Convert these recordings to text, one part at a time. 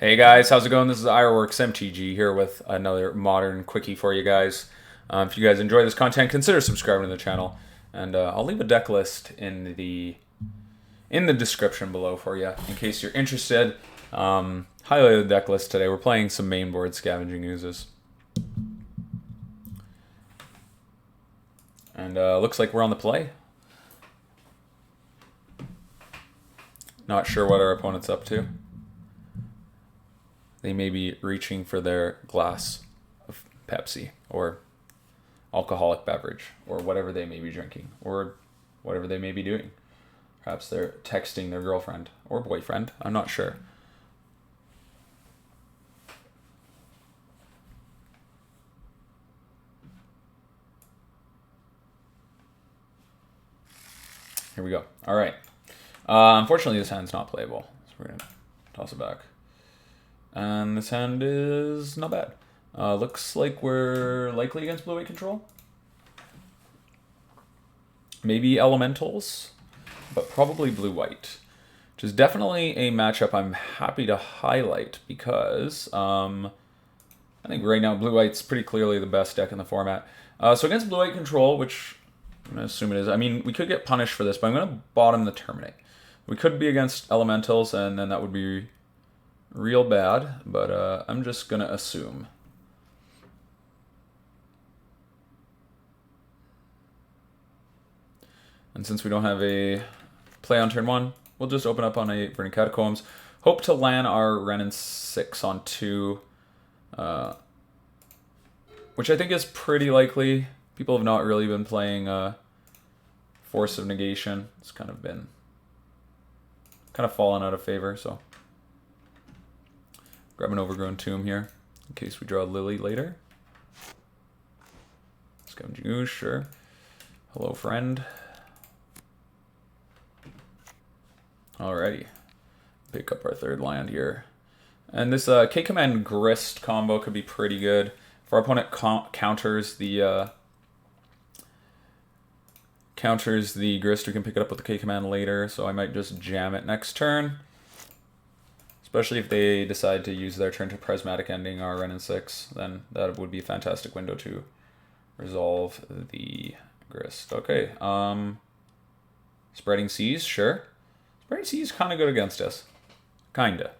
Hey guys, how's it going? This is Ironworks MTG here with another modern quickie for you guys. If you guys enjoy this content, consider subscribing to the channel, and I'll leave a deck list in the description below for you in case you're interested. Highlighted deck list today. We're playing some mainboard Scavenging Oozes, and looks like we're on the play. Not sure what our opponent's up to. They may be reaching for their glass of Pepsi or alcoholic beverage or whatever they may be drinking or whatever they may be doing. Perhaps they're texting their girlfriend or boyfriend. I'm not sure. Here we go. All right. Unfortunately, this hand's not playable, so we're going to toss it back. And this hand is not bad. Looks like we're likely against blue-white control. Maybe elementals, but probably blue-white, which is definitely a matchup I'm happy to highlight because I think right now blue-white's pretty clearly the best deck in the format. So against blue-white control, which I'm going to assume it is, I mean, we could get punished for this, but I'm going to bottom the Terminate. We could be against elementals, and then that would be real bad, but I'm just going to assume. And since we don't have a play on turn one, we'll just open up on a Verdant Catacombs. Hope to land our Wrenn and Six on 2, which I think is pretty likely. People have not really been playing Force of Negation. It's kind of fallen out of favor, so grab an Overgrown Tomb here in case we draw Lily later. Scavenging Ooze, sure. Hello, friend. Alrighty. Pick up our third land here. And this K-Command Grist combo could be pretty good. If our opponent counters the Grist, we can pick it up with the K-Command later, so I might just jam it next turn. Especially if they decide to use their turn to Prismatic Ending our Wrenn and Six, then that would be a fantastic window to resolve the Grist. Okay, Spreading Seas, sure. Spreading Seas kind of good against us. Kinda.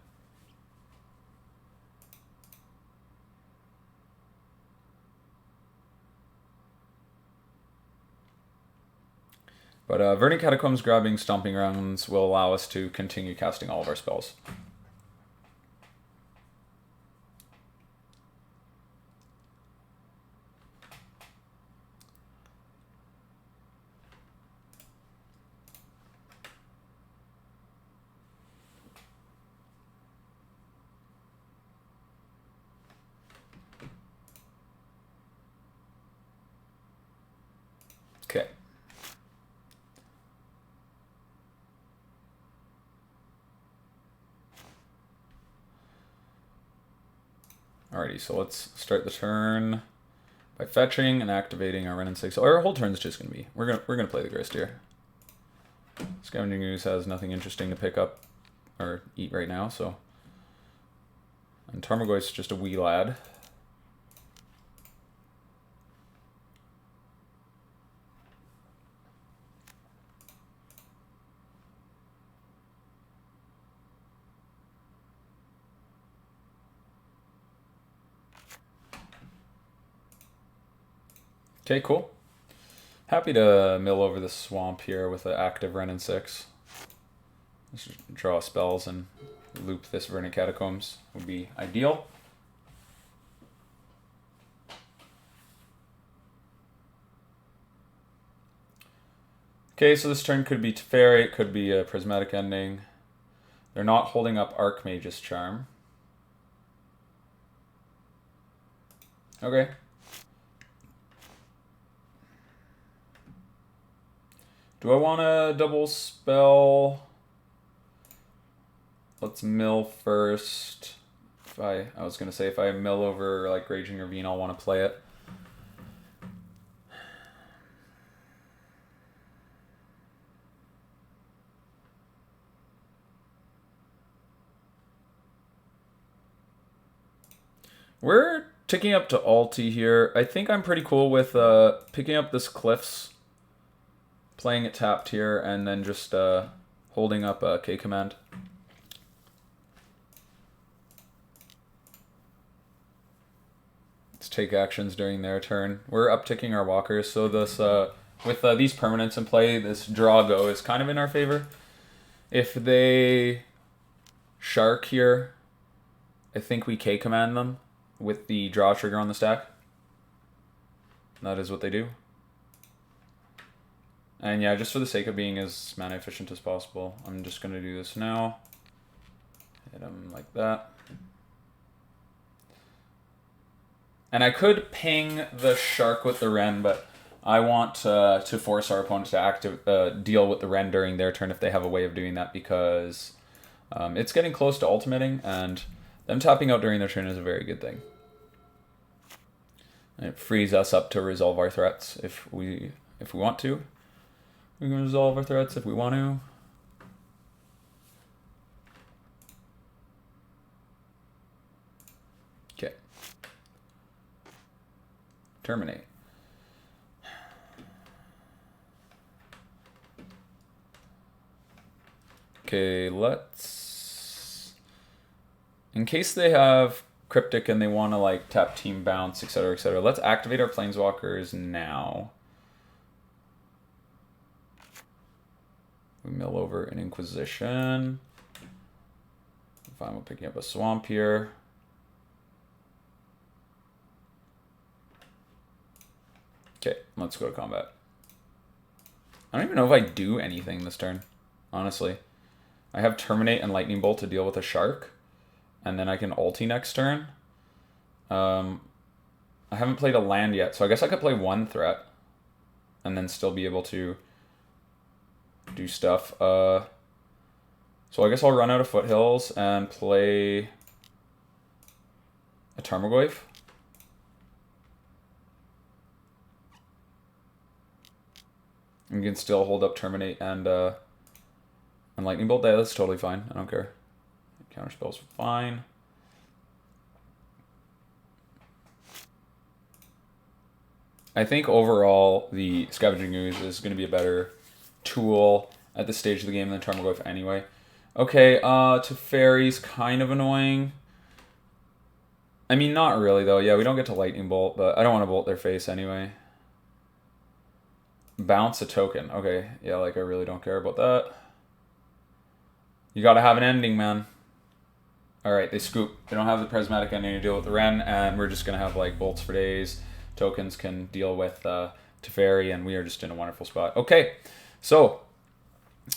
But Verdant Catacombs grabbing Stomping Grounds will allow us to continue casting all of our spells. Okay. Alrighty, so let's start the turn by fetching and activating our Wrenn and Six. Our whole turn's just gonna be we're gonna play the Grist here. Scavenging Ooze has nothing interesting to pick up or eat right now, so. And Tarmogoyf's just a wee lad. Okay, cool. Happy to mill over the swamp here with an active Wrenn and Six. Just draw spells and loop this Verdant Catacombs would be ideal. Okay, so this turn could be Teferi, it could be a Prismatic Ending. They're not holding up Archmage's Charm. Okay. Do I want to double spell? Let's mill first. I was going to say if I mill over like Raging Ravine, I'll want to play it. We're ticking up to ulti here. I think I'm pretty cool with picking up this Cliffs, playing it tapped here, and then just holding up a K command. Let's take actions during their turn. We're upticking our walkers, so this with these permanents in play, this draw go is kind of in our favor. If they shark here, I think we K command them with the draw trigger on the stack. That is what they do. And yeah, just for the sake of being as mana efficient as possible, I'm just going to do this now. Hit him like that. And I could ping the shark with the Wrenn, but I want to force our opponent to deal with the Wrenn during their turn if they have a way of doing that, because it's getting close to ultimating, and them tapping out during their turn is a very good thing. And it frees us up to resolve our threats if we want to. We can resolve our threats if we want to. Okay. Terminate. Okay, let's... In case they have Cryptic and they want to like tap Team Bounce, etc., etc., let's activate our Planeswalkers now. We mill over an Inquisition. Fine, we're picking up a Swamp here. Okay, let's go to combat. I don't even know if I do anything this turn, honestly. I have Terminate and Lightning Bolt to deal with a Shark, and then I can ulti next turn. I haven't played a land yet, so I guess I could play one threat and then still be able to do stuff. So I guess I'll run out of Foothills and play a Tarmogoyf. You can still hold up Terminate and Lightning Bolt. Yeah, that's totally fine. I don't care. Counter spells fine. I think overall the Scavenging Ooze is going to be a better tool at this stage of the game than Tarmogoyf anyway. Okay, Teferi's kind of annoying. I mean, not really though. Yeah, we don't get to Lightning Bolt, but I don't want to bolt their face anyway. Bounce a token. Okay, yeah, like I really don't care about that. You gotta have an ending, man. Alright, they scoop. They don't have the prismatic ending to deal with the Wrenn, and we're just gonna have like bolts for days. Tokens can deal with Teferi, and we are just in a wonderful spot. Okay, so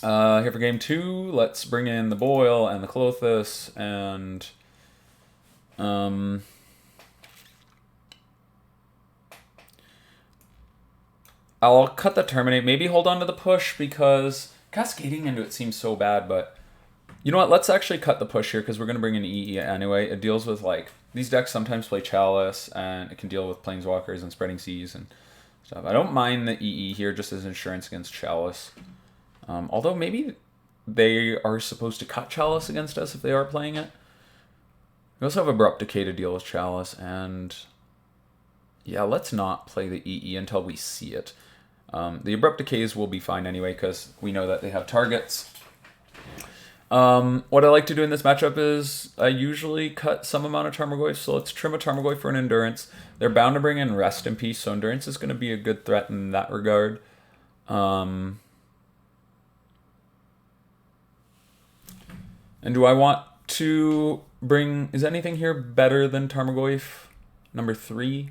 here for game 2, let's bring in the Boil and the Klothys, and I'll cut the Terminate, maybe hold on to the push, because cascading into it seems so bad, but you know what, let's actually cut the push here, because we're going to bring in EE anyway. It deals with, like, these decks sometimes play Chalice, and it can deal with Planeswalkers and Spreading Seas and stuff. I don't mind the EE here just as insurance against Chalice. Although maybe they are supposed to cut Chalice against us if they are playing it. We also have Abrupt Decay to deal with Chalice, and yeah, let's not play the EE until we see it. The Abrupt Decays will be fine anyway, because we know that they have targets. What I like to do in this matchup is I usually cut some amount of Tarmogoyf, so let's trim a Tarmogoyf for an Endurance. They're bound to bring in Rest in Peace, so Endurance is going to be a good threat in that regard. And do I want to bring... Is anything here better than Tarmogoyf? Number 3?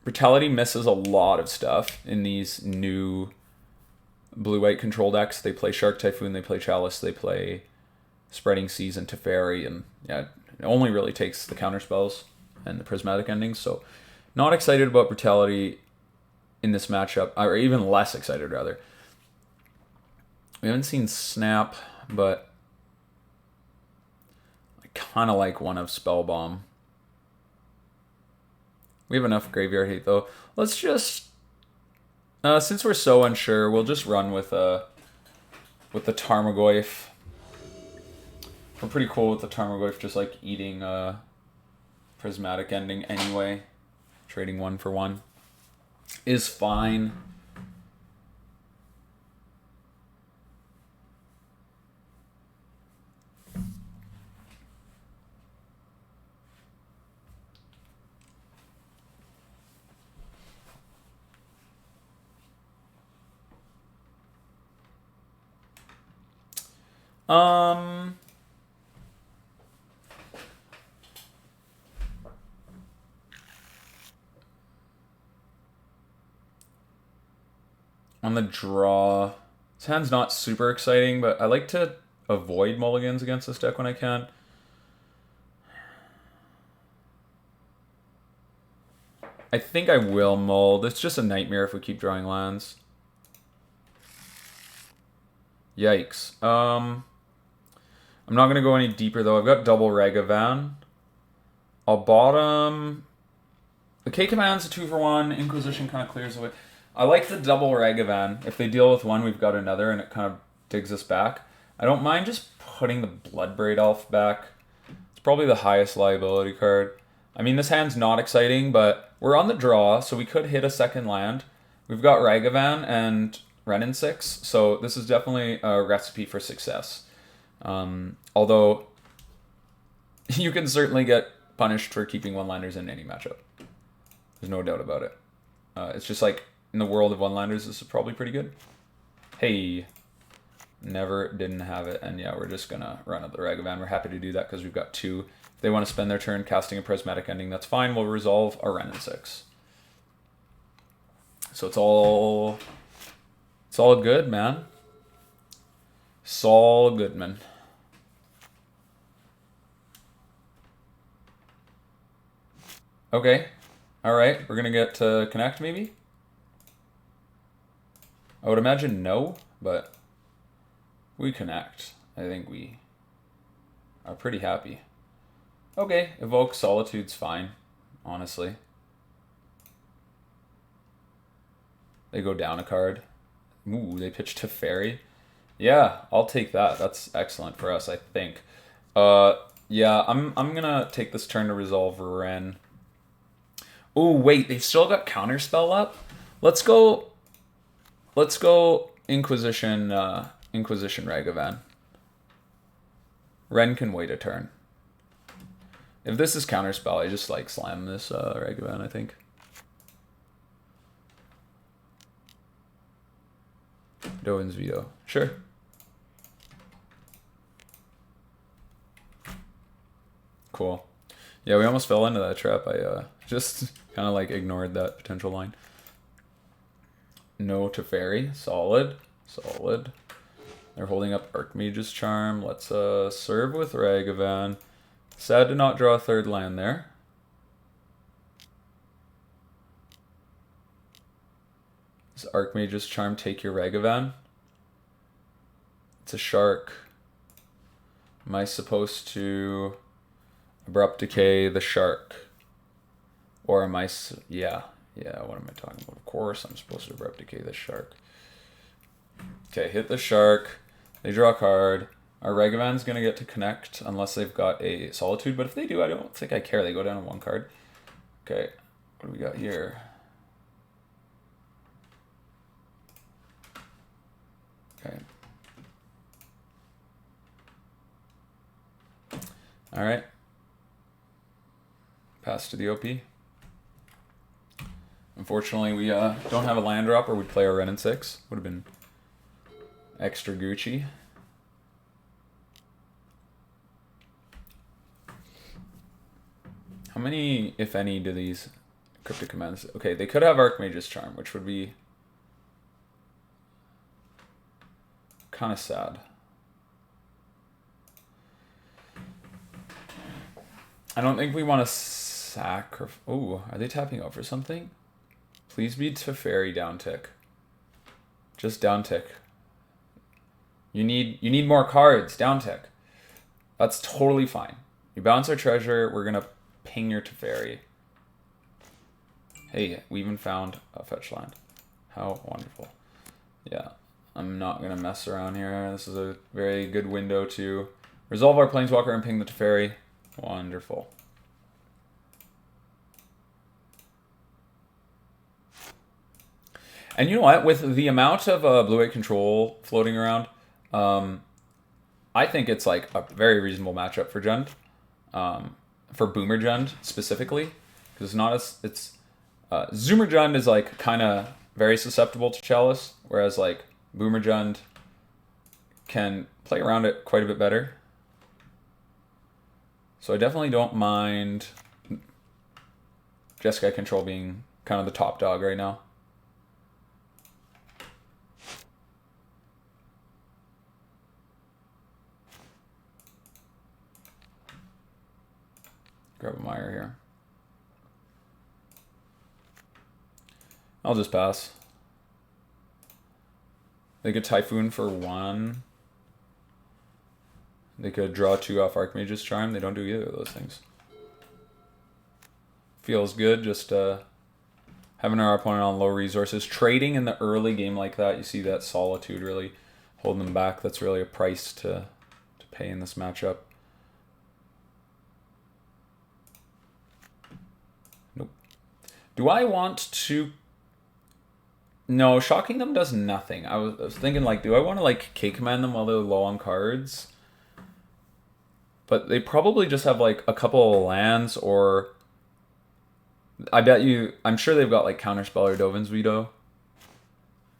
Brutality misses a lot of stuff in these new blue-white control decks. They play Shark Typhoon, they play Chalice, they play Spreading Seas and Teferi, and yeah, it only really takes the counter spells and the prismatic endings, so not excited about Brutality in this matchup, or even less excited, rather. We haven't seen Snap, but I kind of like one of Spellbomb. We have enough graveyard hate, though. Let's just... since we're so unsure, we'll just run with the Tarmogoyf. We're pretty cool with the Tarmogoyf just like eating Prismatic Ending anyway. Trading 1 for 1 is fine. On the draw, this hand's not super exciting, but I like to avoid mulligans against this deck when I can. I think I will mull. It's just a nightmare if we keep drawing lands. Yikes. I'm not going to go any deeper, though. I've got double Ragavan. I'll bottom... The K command's a 2 for 1. Inquisition kind of clears away. I like the double Ragavan. If they deal with one, we've got another, and it kind of digs us back. I don't mind just putting the Bloodbraid Elf back. It's probably the highest liability card. I mean, this hand's not exciting, but we're on the draw, so we could hit a second land. We've got Ragavan and Wrenn and Six, so this is definitely a recipe for success. Although, you can certainly get punished for keeping one-liners in any matchup. There's no doubt about it. It's just like, in the world of one-liners, this is probably pretty good. Hey, never didn't have it, and yeah, we're just gonna run up the Ragavan. We're happy to do that because we've got 2. If they want to spend their turn casting a Prismatic Ending, that's fine. We'll resolve a Wrenn and Six. So it's all good, man. It's all good, man. Okay. Alright, we're gonna get to connect, maybe? I would imagine no, but we connect. I think we are pretty happy. Okay, Evoke Solitude's fine, honestly. They go down a card. Ooh, they pitch Teferi. Yeah, I'll take that. That's excellent for us, I think. Yeah, I'm gonna take this turn to resolve Wrenn. Oh wait, they've still got Counterspell up. Let's go Inquisition Ragavan. Wrenn can wait a turn. If this is Counterspell, I just like slam this Ragavan, I think. Doan's Veto. Sure. Cool. Yeah, we almost fell into that trap. I just kind of like ignored that potential line. No Teferi. Solid. Solid. They're holding up Archmage's Charm. Let's serve with Ragavan. Sad to not draw a third land there. Does Archmage's Charm take your Ragavan? It's a shark. Am I supposed to Abrupt Decay the shark? Or am I... Yeah, what am I talking about? Of course I'm supposed to Abrupt Decay the shark. Okay, hit the shark. They draw a card. Our Ragavan's going to get to connect unless they've got a Solitude. But if they do, I don't think I care. They go down to 1 card. Okay, what do we got here? Okay. Alright. Pass to the OP. Unfortunately, we don't have a land drop, or we'd play our Wrenn and Six. Would have been extra Gucci. How many, if any, do these cryptic commands? Okay, they could have Archmage's Charm, which would be kind of sad. I don't think we want to sacrifice. Oh, are they tapping out for something? Please be Teferi down tick. Just down tick. You need more cards. Down tick. That's totally fine. You bounce our treasure. We're gonna ping your Teferi. Hey, we even found a fetch land. How wonderful. Yeah, I'm not gonna mess around here. This is a very good window to Resolve our Planeswalker and ping the Teferi. Wonderful. And you know what? With the amount of blue-white control floating around, I think it's like a very reasonable matchup for Jund. For Boomer Jund specifically. Because it's not as... Zoomer Jund is like kind of very susceptible to Chalice. Whereas like Boomer Jund can play around it quite a bit better. So I definitely don't mind Jeskai Control being kind of the top dog right now. Grab a Mire here. I'll just pass. They could Typhoon for 1. They could draw 2 off Archmage's Charm. They don't do either of those things. Feels good just having our opponent on low resources. Trading in the early game like that, you see that Solitude really holding them back. That's really a price to pay in this matchup. Nope. Do I want to... No, Shocking them does nothing. I was thinking, like, do I want to, like, K-Command them while they're low on cards? But they probably just have, like, a couple of lands, or... I'm sure they've got, like, Counterspell or Dovin's Veto.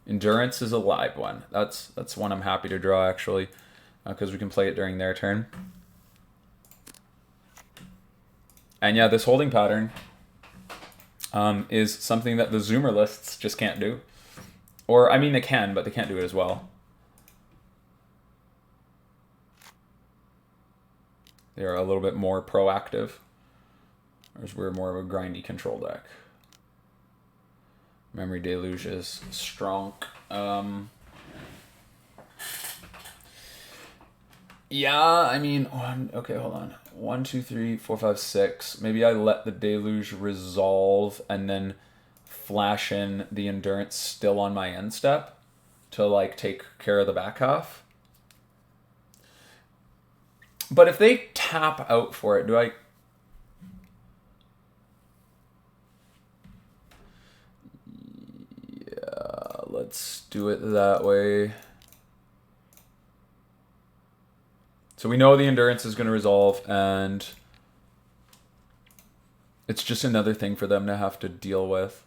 Endurance is a live one. That's one I'm happy to draw, actually, because we can play it during their turn. And yeah, this holding pattern is something that the Zoomer lists just can't do. Or, I mean, they can, but they can't do it as well. They're a little bit more proactive. Whereas we're more of a grindy control deck. Memory Deluge is strong. Yeah, I mean, okay, hold on. 1, 2, 3, 4, 5, 6. Maybe I let the Deluge resolve and then flash in the Endurance still on my end step to like take care of the back half. But if they tap out for it, do I... Yeah, let's do it that way. So we know the Endurance is going to resolve, and it's just another thing for them to have to deal with.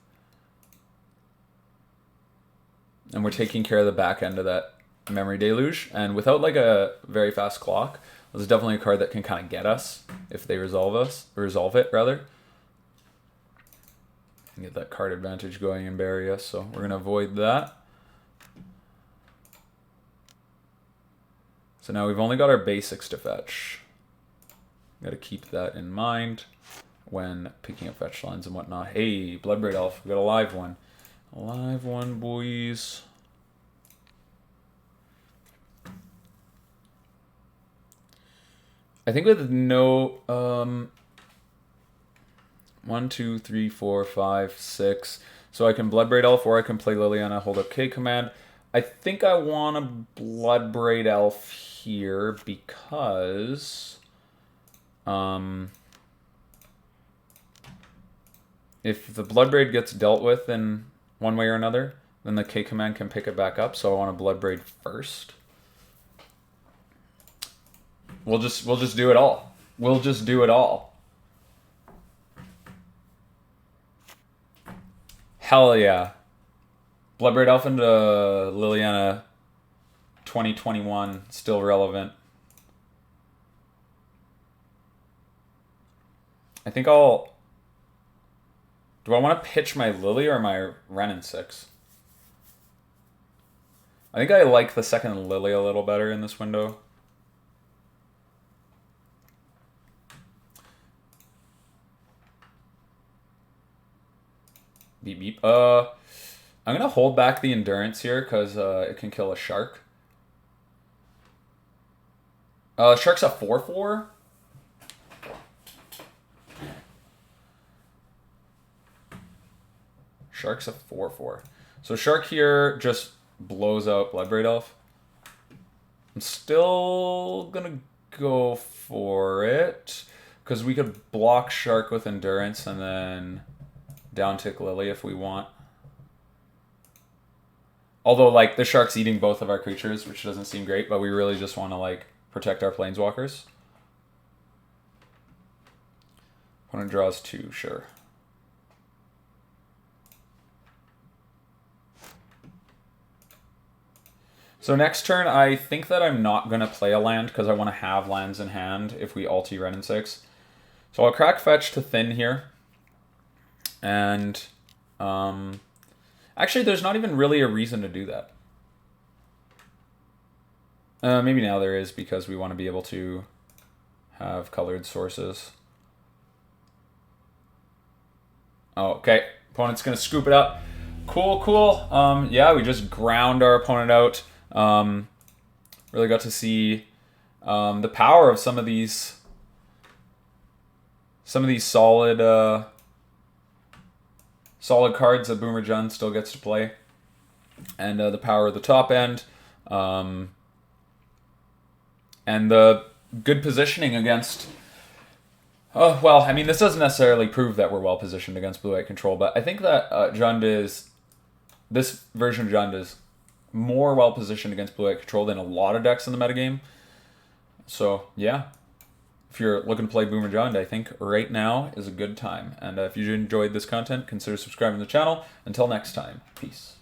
And we're taking care of the back end of that Memory Deluge. And without like a very fast clock, this is definitely a card that can kind of get us if they resolve it rather. And get that card advantage going and bury us, so we're going to avoid that. So now we've only got our basics to fetch. Got to keep that in mind when picking up fetch lines and whatnot. Hey, Bloodbraid Elf, we got a live one. A live one, boys. I think with no 1, 2, 3, 4, 5, 6. So I can Bloodbraid Elf or I can play Liliana, hold up K-Command. I think I want a Bloodbraid Elf here because if the Bloodbraid gets dealt with in one way or another, then the K-Command can pick it back up, so I want a Bloodbraid first. We'll just do it all. We'll just do it all. Hell yeah. Bloodbraid Elf into Liliana 2021, still relevant. I think I'll... Do I want to pitch my Lily or my Wrenn and Six? I think I like the second Lily a little better in this window. Beep beep. I'm gonna hold back the Endurance here because it can kill a Shark. Shark's a 4/4. Shark's a 4/4. So Shark here just blows out Bloodbraid Elf. I'm still gonna go for it. Because we could block Shark with Endurance and then downtick Lily if we want. Although, like, the Shark's eating both of our creatures, which doesn't seem great, but we really just want to, like, protect our Planeswalkers. Opponent draws 2, sure. So next turn, I think that I'm not going to play a land because I want to have lands in hand if we ulti Wrenn and Six. So I'll crack Fetch to thin here. And actually, there's not even really a reason to do that. Maybe now there is because we want to be able to have colored sources. Oh, okay. Opponent's going to scoop it up. Cool, cool. Yeah, we just ground our opponent out. Really got to see the power of some of these solid solid cards that Boomer Jun still gets to play, and the power of the top end, and the good positioning against. Oh well, I mean, this doesn't necessarily prove that we're well positioned against blue-white control, but I think that this version of Jund is more well positioned against blue-white control than a lot of decks in the metagame. So yeah, if you're looking to play Boomer Jund, I think right now is a good time. And if you enjoyed this content, consider subscribing to the channel. Until next time, peace.